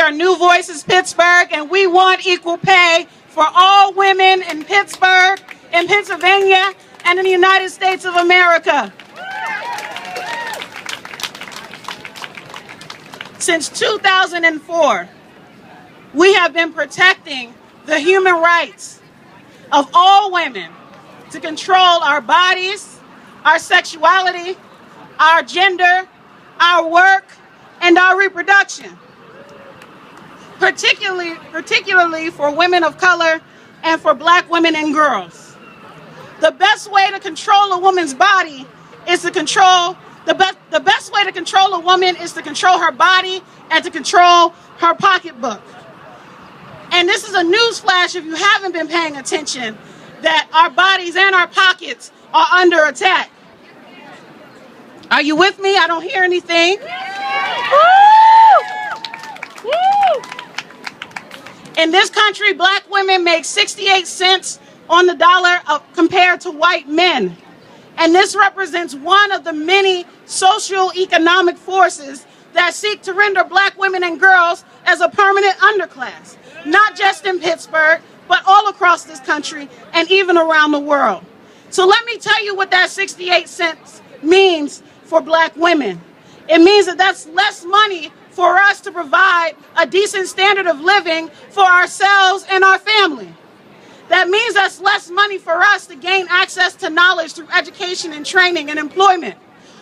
are New Voices Pittsburgh, and we want equal pay for all women in Pittsburgh, in Pennsylvania, and in the United States of America. Since 2004, we have been protecting the human rights of all women to control our bodies, our sexuality, our gender, our work, and our reproduction, particularly for women of color and for Black women and girls. The best way to control a woman's body is to control the best way to control a woman is to control her body and to control her pocketbook. And this is a news flash if you haven't been paying attention, that our bodies and our pockets are under attack. Are you with me? I don't hear anything. In this country, Black women make 68 cents on the dollar compared to white men. And this represents one of the many socio-economic forces that seek to render Black women and girls as a permanent underclass, not just in Pittsburgh, but all across this country and even around the world. So let me tell you what that 68 cents means for Black women. It means that that's less money for us to provide a decent standard of living for ourselves and our family. That means that's less money for us to gain access to knowledge through education and training and employment.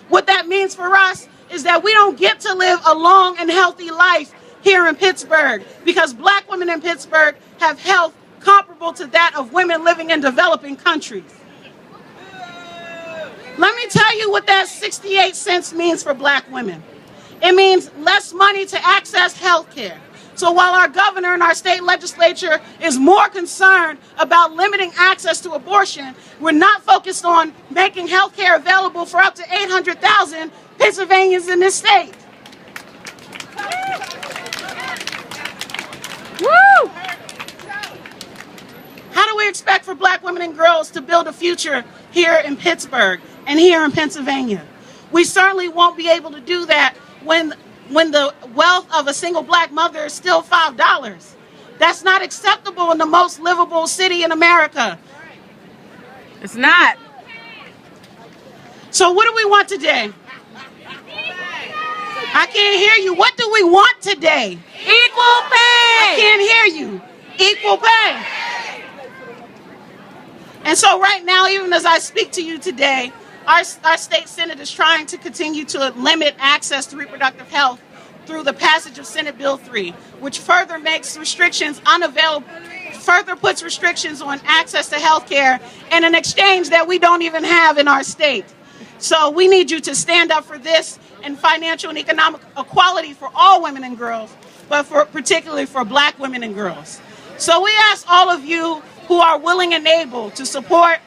What that means for us is that we don't get to live a long and healthy life here in Pittsburgh, because Black women in Pittsburgh have health comparable to that of women living in developing countries. Let me tell you what that 68 cents means for Black women. It means less money to access health care. So while our governor and our state legislature is more concerned about limiting access to abortion, we're not focused on making health care available for up to 800,000 Pennsylvanians in this state. Woo! How do we expect for Black women and girls to build a future here in Pittsburgh and here in Pennsylvania? We certainly won't be able to do that when the wealth of a single Black mother is still $5. That's not acceptable in the most livable city in America. It's not. So what do we want today? I can't hear you. What do we want today? Equal pay! I can't hear you. Equal pay. And so right now, even as I speak to you today, our state Senate is trying to continue to limit access to reproductive health through the passage of Senate Bill 3, which further makes restrictions unavailable, further puts restrictions on access to health care in an exchange that we don't even have in our state. So we need you to stand up for this and financial and economic equality for all women and girls, but particularly for Black women and girls. So we ask all of you who are willing and able to support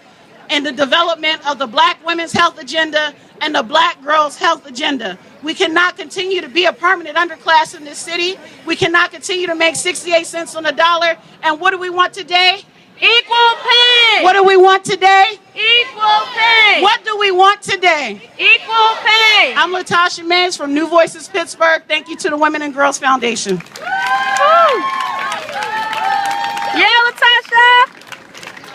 in the development of the Black women's health agenda and the Black girls' health agenda. We cannot continue to be a permanent underclass in this city. We cannot continue to make 68 cents on the dollar. And what do we want today? Equal pay! What do we want today? Equal pay! What do we want today? Equal pay! I'm Latasha Mays from New Voices Pittsburgh. Thank you to the Women and Girls Foundation. Woo!